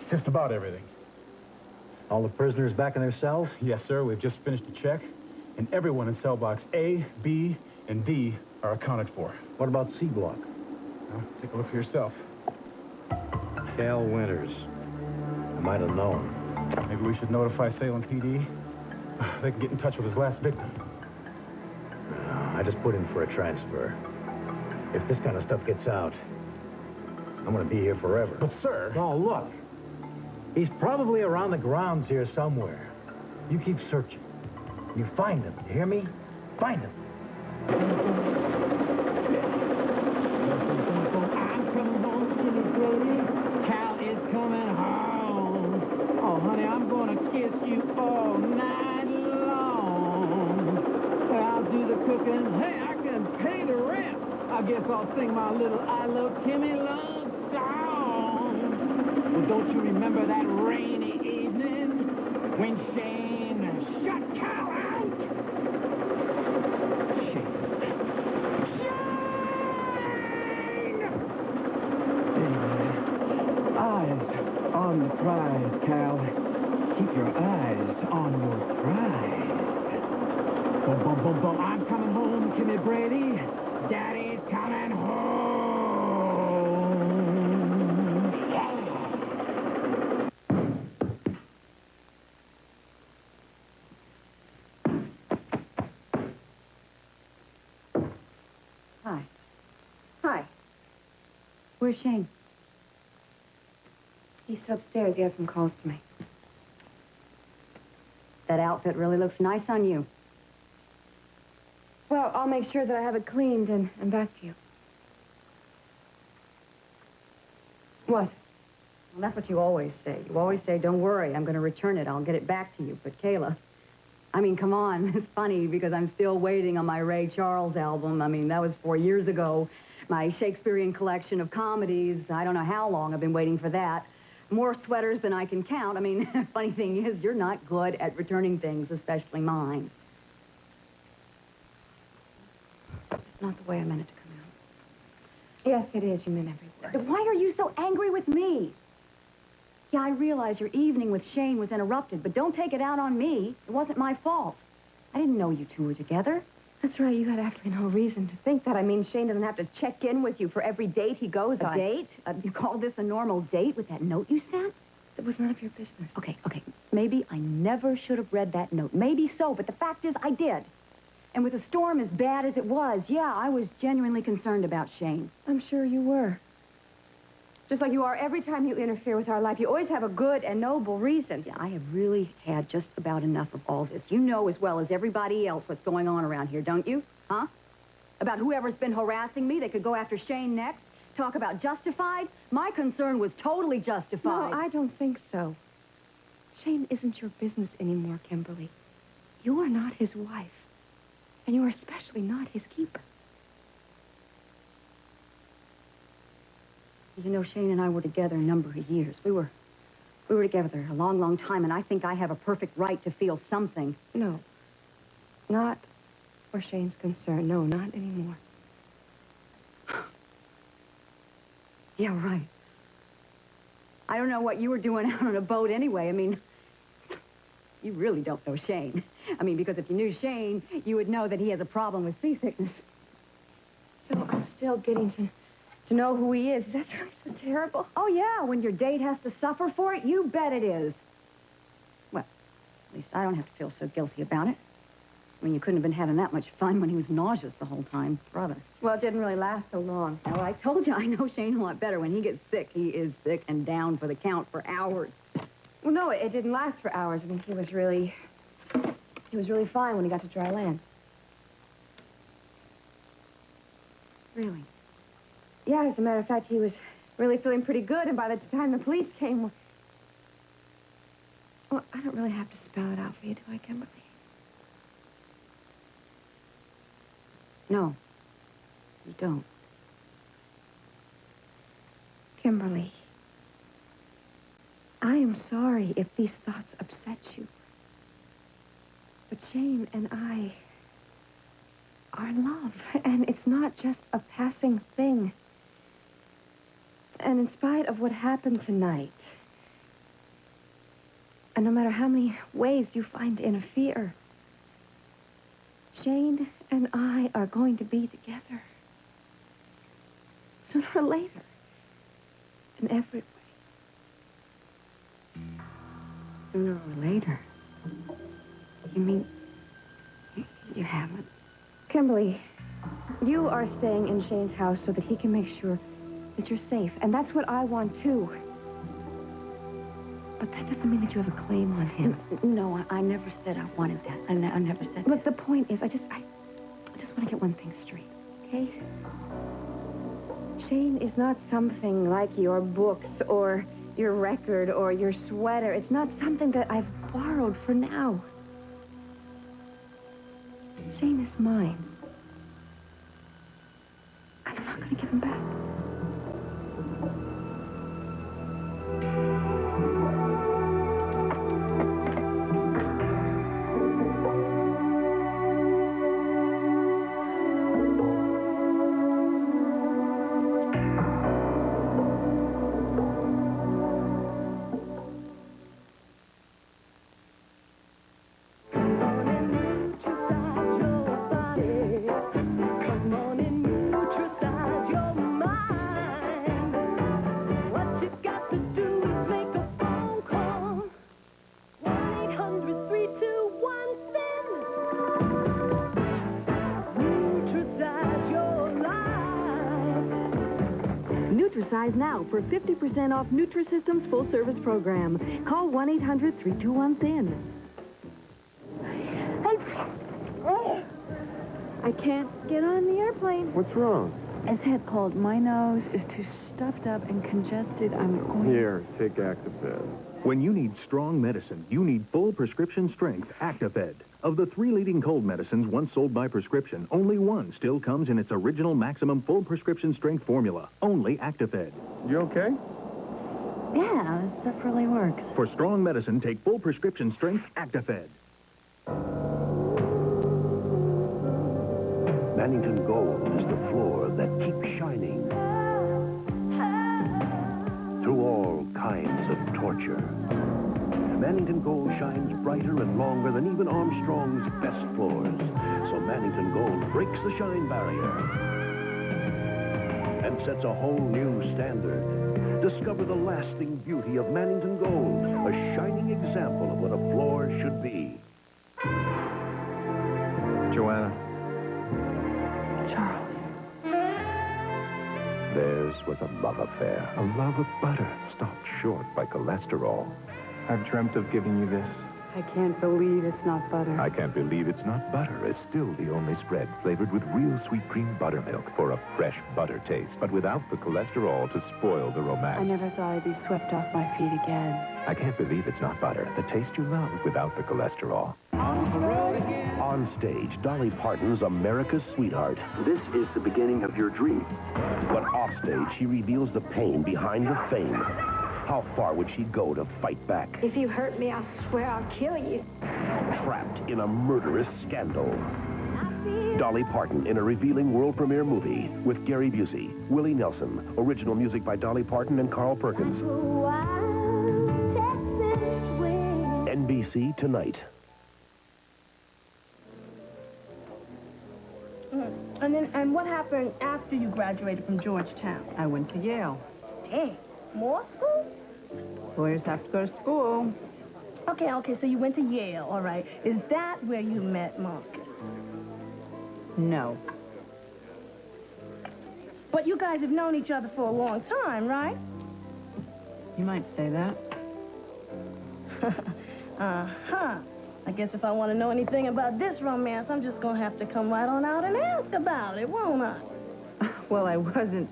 just about everything. All the prisoners back in their cells? Yes, sir. We've just finished a check. And everyone in cell blocks A, B, and D are accounted for. What about C block? Well, take a look for yourself.
Cal Winters. I might have known.
Maybe we should notify Salem PD. They can get in touch with his last victim.
I just put in for a transfer. If this kind of stuff gets out, I'm going to be here forever.
But, sir...
Oh, look. He's probably around the grounds here somewhere. You keep searching. You find him. You hear me? Find him.
I'm coming home to the Brody. Cal is coming home. Oh, honey, I'm going to kiss you all night long. I'll do the cooking. Hey, I can pay the rent. I guess I'll sing my little I Love Kimmy love song. Well, don't you remember that rainy evening when Shane shut Cal out? Shane. Anyway, eyes on the prize, Cal. Keep your eyes on your prize. Boom, boom, boom, boom. I'm coming home, Kimmy Brady. Daddy's coming home.
Hi. Hi. Where's Shane?
He's upstairs. He had some calls to make.
That outfit really looks nice on you.
Well, I'll make sure that I have it cleaned and back to you. What?
Well, that's what you always say. You always say, don't worry, I'm going to return it. I'll get it back to you. But Kayla, I mean, come on. It's funny because I'm still waiting on my Ray Charles album. I mean, that was 4 years ago. My Shakespearean collection of comedies. I don't know how long I've been waiting for that. More sweaters than I can count. I mean, funny thing is, you're not good at returning things, especially mine.
It's not the way I meant it to come out. Yes, it is. You meant every word.
Why are you so angry with me? Yeah, I realize your evening with Shane was interrupted, but don't take it out on me. It wasn't my fault. I didn't know you two were together.
That's right. You had absolutely no reason to think that. I mean, Shane doesn't have to check in with you for every date he goes on.
A date? You call this a normal date with that note you sent?
It was none of your business.
Okay. Maybe I never should have read that note. Maybe so, but the fact is I did. And with the storm as bad as it was, yeah, I was genuinely concerned about Shane.
I'm sure you were.
Just like you are every time you interfere with our life. You always have a good and noble reason. Yeah, I have really had just about enough of all this. You know as well as everybody else what's going on around here, don't you? Huh? About whoever's been harassing me, they could go after Shane next. Talk about justified? My concern was totally justified.
No, I don't think so. Shane isn't your business anymore, Kimberly. You are not his wife. And you are especially not his keeper.
You know, Shane and I were together a number of years. We were together a long, long time, and I think I have a perfect right to feel something.
No. Not where Shane's concerned. No, not anymore.
Yeah, right. I don't know what you were doing out on a boat anyway. I mean, you really don't know Shane. I mean, because if you knew Shane, you would know that he has a problem with seasickness.
So I'm still getting to know who he is. That's really so terrible.
Oh, yeah, when your date has to suffer for it, you bet it is. Well, at least I don't have to feel so guilty about it. I mean, you couldn't have been having that much fun when he was nauseous the whole time, brother.
Well, it didn't really last so long.
Well, I told you, I know Shane a lot better. When he gets sick, he is sick and down for the count for hours.
Well, no, it didn't last for hours. I mean, he was really fine when he got to dry land.
Really?
Yeah, as a matter of fact, he was really feeling pretty good, and by the time the police came... Well, I don't really have to spell it out for you, do I, Kimberly?
No, you don't.
Kimberly, I am sorry if these thoughts upset you. But Shane and I are in love, and it's not just a passing thing. And in spite of what happened tonight, and no matter how many ways you find to interfere, Shane and I are going to be together. Sooner or later. In every way.
Sooner or later? You mean you haven't?
Kimberly, you are staying in Shane's house so that he can make sure that you're safe. And that's what I want, too. But that doesn't mean that you have a claim on him.
No, I never said I wanted that. I never said that.
Look, the point is, I just want to get one thing straight, okay? Shane is not something like your books or your record or your sweater. It's not something that I've borrowed for now. Shane is mine. And I'm not going to give him back.
Now for 50% off Nutrisystem's full-service program. Call 1-800-321-THIN.
I can't get on the airplane.
What's wrong?
As head cold, my nose is too stuffed up and congested. I'm going...
Here, take Actifed.
When you need strong medicine, you need full prescription strength Actifed. Of the 3 leading cold medicines once sold by prescription, only one still comes in its original maximum full prescription strength formula. Only Actifed.
You okay?
Yeah, this stuff really works.
For strong medicine, take full prescription strength Actifed.
Mannington Gold is the floor that keeps shining through all kinds of torture. Mannington Gold shines brighter and longer than even Armstrong's best floors. So Mannington Gold breaks the shine barrier and sets a whole new standard. Discover the lasting beauty of Mannington Gold, a shining example of what a floor should be.
Joanna.
Charles.
Theirs was a love affair, a love of butter stopped short by cholesterol.
I've dreamt of giving you this.
I can't believe it's not butter.
I can't believe it's not butter is still the only spread flavored with real sweet cream buttermilk for a fresh butter taste, but without the cholesterol to spoil the romance.
I never thought I'd be swept off my feet again.
I can't believe it's not butter, the taste you love without the cholesterol.
On stage, Dolly Parton's America's Sweetheart. This is the beginning of your dream. But off stage, she reveals the pain behind the fame. How far would she go to fight back?
If you hurt me, I swear I'll kill you.
Trapped in a murderous scandal. Dolly Parton in a revealing world premiere movie with Gary Busey, Willie Nelson, original music by Dolly Parton and Carl Perkins. NBC tonight.
And what happened after you graduated from Georgetown?
I went to Yale.
Dang, more school?
Lawyers have to go to school.
Okay, so you went to Yale, all right. Is that where you met Marcus?
No.
But you guys have known each other for a long time, right?
You might say that.
Uh-huh. I guess if I want to know anything about this romance, I'm just going to have to come right on out and ask about it, won't I?
Well, I wasn't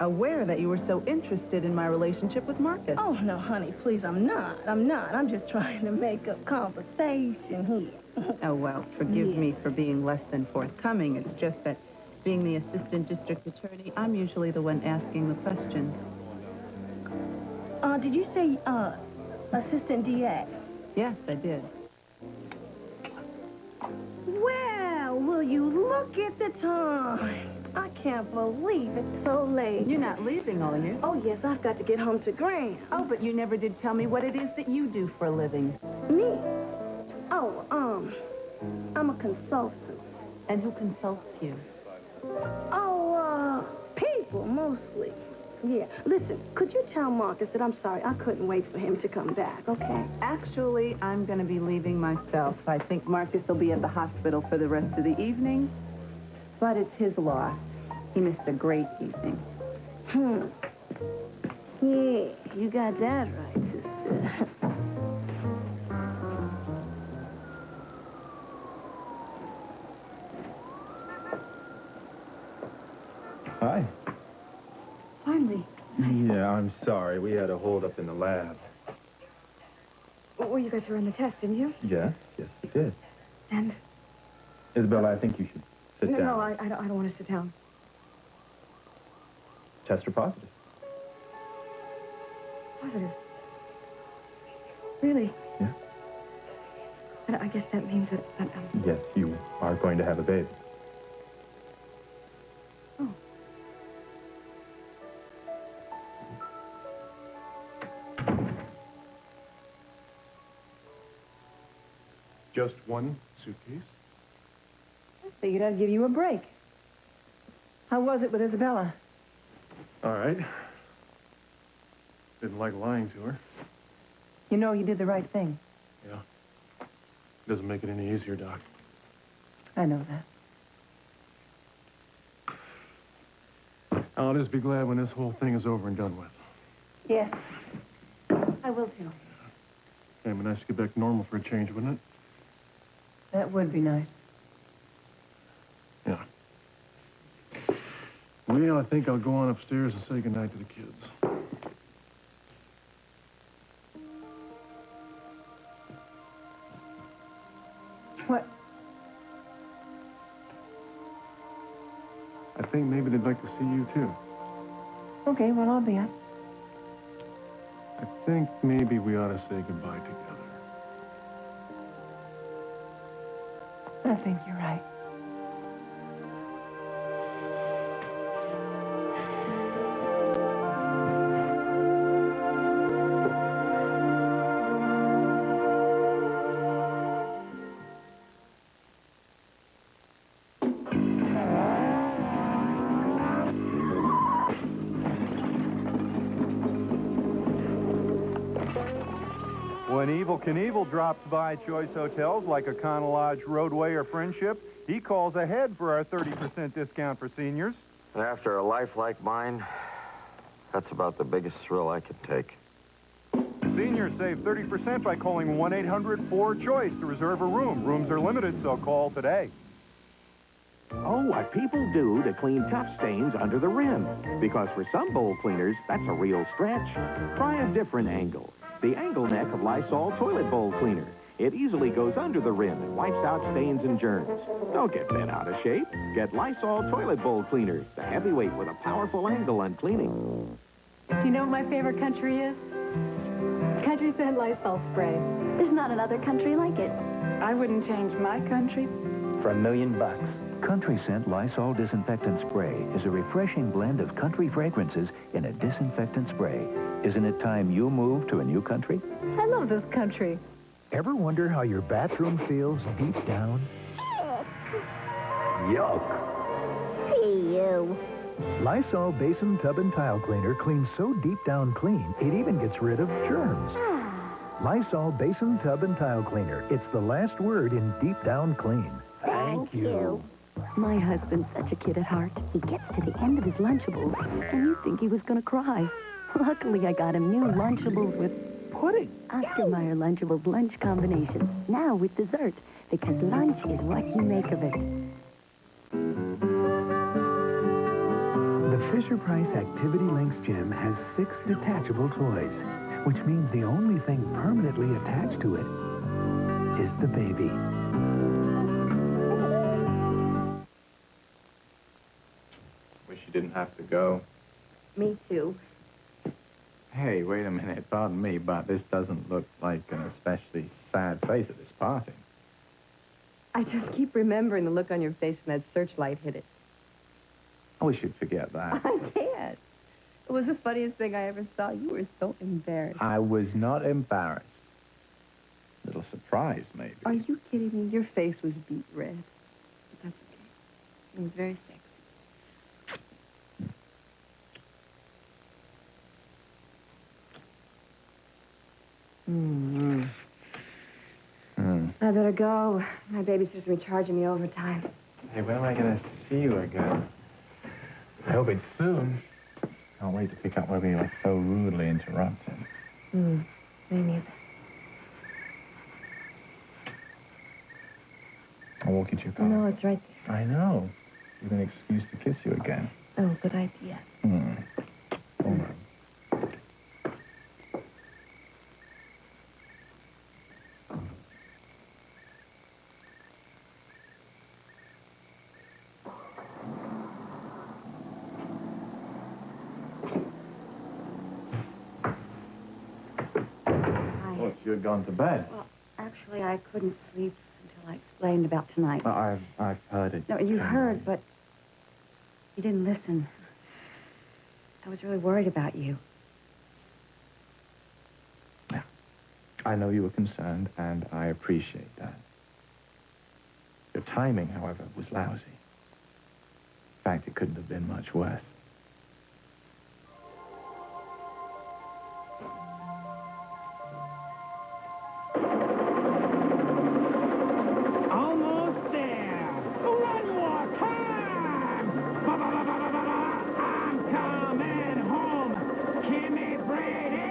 aware that you were so interested in my relationship with Marcus.
Oh, no, honey, please, I'm not. I'm just trying to make up conversation here.
Oh, well, forgive me for being less than forthcoming. It's just that being the assistant district attorney, I'm usually the one asking the questions.
Did you say, assistant DA?
Yes, I did.
Well, will you look at the time? I can't believe it's so late.
You're not leaving, are you?
Oh, yes, I've got to get home to Graham.
Oh, but you never did tell me what it is that you do for a living.
Me? Oh, I'm a consultant.
And who consults you?
Oh, people, mostly. Yeah. Listen, could you tell Marcus that I'm sorry I couldn't wait for him to come back, okay?
Actually, I'm going to be leaving myself. I think Marcus will be at the hospital for the rest of the evening. But it's his loss. He missed a great evening.
Yeah, you got that right, sister.
Hi.
Finally.
Yeah, I'm sorry. We had a hold-up in the lab.
Well, you got to run the test, didn't you?
Yes, we did.
And?
Isabella, I think you should sit down.
No, I don't want to sit down.
Test her positive.
Positive. Really?
Yeah.
And I guess that means that
Yes, you are going to have a baby.
Oh.
Just one suitcase?
I figured I'd give you a break. How was it with Isabella?
All right. Didn't like lying to her.
You know you did the right thing.
Yeah. Doesn't make it any easier, Doc.
I know that.
I'll just be glad when this whole thing is over and done with.
Yes. I will, too.
It'd be nice to get back to normal for a change, wouldn't it?
That would be nice.
Yeah. Well, I think I'll go on upstairs and say goodnight to the kids.
What?
I think maybe they'd like to see you, too.
Okay, well, I'll be up.
I think maybe we ought to say goodbye together.
I think you're right.
When Evel Knievel drops by choice hotels like Econo Lodge, Roadway, or Friendship, he calls ahead for our 30% discount for seniors.
And after a life like mine, that's about the biggest thrill I could take.
Seniors save 30% by calling 1-800-4CHOICE to reserve a room. Rooms are limited, so call today.
Oh, what people do to clean tough stains under the rim. Because for some bowl cleaners, that's a real stretch. Try a different angle. The angle neck of Lysol Toilet Bowl Cleaner. It easily goes under the rim and wipes out stains and germs. Don't get bent out of shape. Get Lysol Toilet Bowl Cleaner, the heavyweight with a powerful angle on cleaning.
Do you know what my favorite country is? Country Scent Lysol Spray. There's not another country like it.
I wouldn't change my country.
For $1 million.
Country Scent Lysol Disinfectant Spray is a refreshing blend of country fragrances in a disinfectant spray. Isn't it time you move to a new country?
I love this country.
Ever wonder how your bathroom feels deep down? Yuck.
Hey, you.
Lysol Basin Tub and Tile Cleaner cleans so deep down clean, it even gets rid of germs. Lysol Basin Tub and Tile Cleaner. It's the last word in deep down clean.
Thank you.
My husband's such a kid at heart. He gets to the end of his Lunchables, and you'd think he was going to cry. Luckily, I got him new Lunchables with pudding. Oscar Mayer Lunchables lunch combinations, now with dessert, because lunch is what you make of it.
The Fisher-Price Activity Links Gym has 6 detachable toys, which means the only thing permanently attached to it is the baby.
Wish you didn't have to go.
Me too.
Hey, wait a minute. Pardon me, but this doesn't look like an especially sad face at this party.
I just keep remembering the look on your face when that searchlight hit it.
I wish you'd forget that.
I can't. It was the funniest thing I ever saw. You were so embarrassed.
I was not embarrassed. A little surprised, maybe.
Are you kidding me? Your face was beet red. But that's okay. It was very sexy. I better go. My babysitter's gonna be charging me overtime.
Hey, when am I going to see you again? I hope it's soon. Can't wait to pick up where we were so rudely interrupted.
Me neither.
I'll walk you to your car.
No, it's right there.
I know. Give an excuse to kiss you again.
Oh, good idea.
Hold on. Look, you had gone to bed.
Well, actually, I couldn't sleep until I explained about tonight.
I've heard it.
No, you heard, but you didn't listen. I was really worried about you.
I know you were concerned, and I appreciate that. Your timing, however, was lousy. In fact, it couldn't have been much worse.
Almost there. One more time. I'm coming home. Kimmy Brady.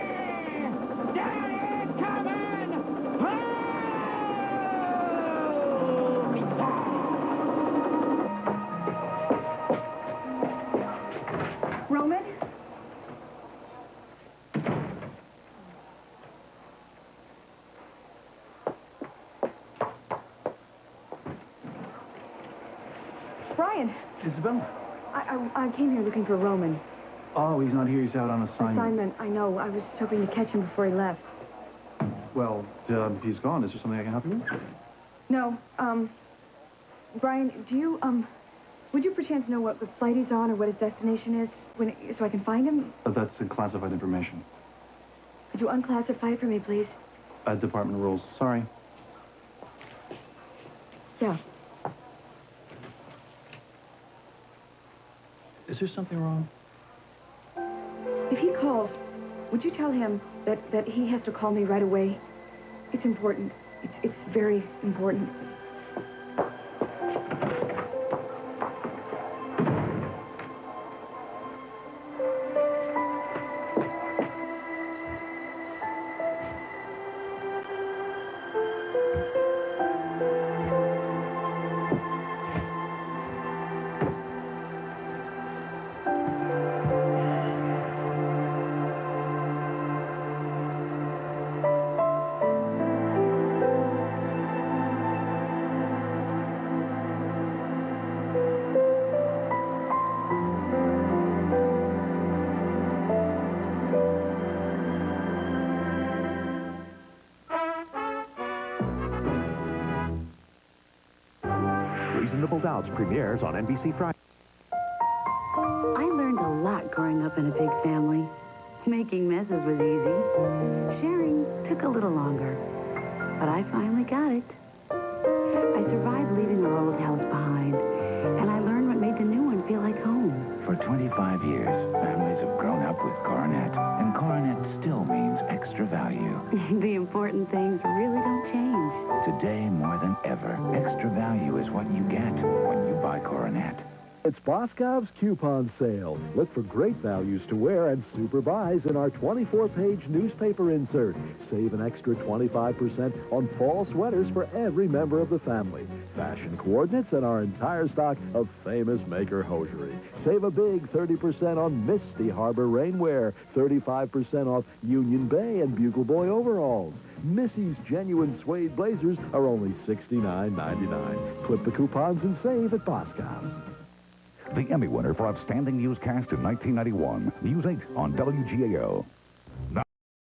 Daddy coming home.
Roman? Brian,
Isabel?
I came here looking for Roman.
Oh, he's not here. He's out on assignment.
Assignment, I know. I was hoping to catch him before he left.
Well, he's gone. Is there something I can help you with?
No, Brian, do you, would you perchance know what flight he's on or what his destination is so I can find him?
That's classified information.
Could you unclassify it for me, please?
Department rules. Sorry.
Yeah.
Is there something wrong?
If he calls, would you tell him that he has to call me right away? It's important. It's very important.
Sold Out premieres on NBC Friday.
I learned a lot growing up in a big family. Making messes was easy. Sharing took a little longer. But I finally got it. I survived leaving our old house behind, and I learned what made the new one feel like home.
For 25 years, families have grown up with Coronet, and Coronet still means extra value.
The important things really don't change.
Today, more than ever, extra value is what you get when you buy Coronet.
It's Boscov's coupon sale. Look for great values to wear and super buys in our 24-page newspaper insert. Save an extra 25% on fall sweaters for every member of the family. Fashion coordinates and our entire stock of famous maker hosiery. Save a big 30% on Misty Harbor rainwear, 35% off Union Bay and Bugle Boy overalls. Missy's genuine suede blazers are only $69.99. Clip the coupons and save at Boscov's.
The Emmy winner for Outstanding Newscast in 1991, News 8 on WGAO.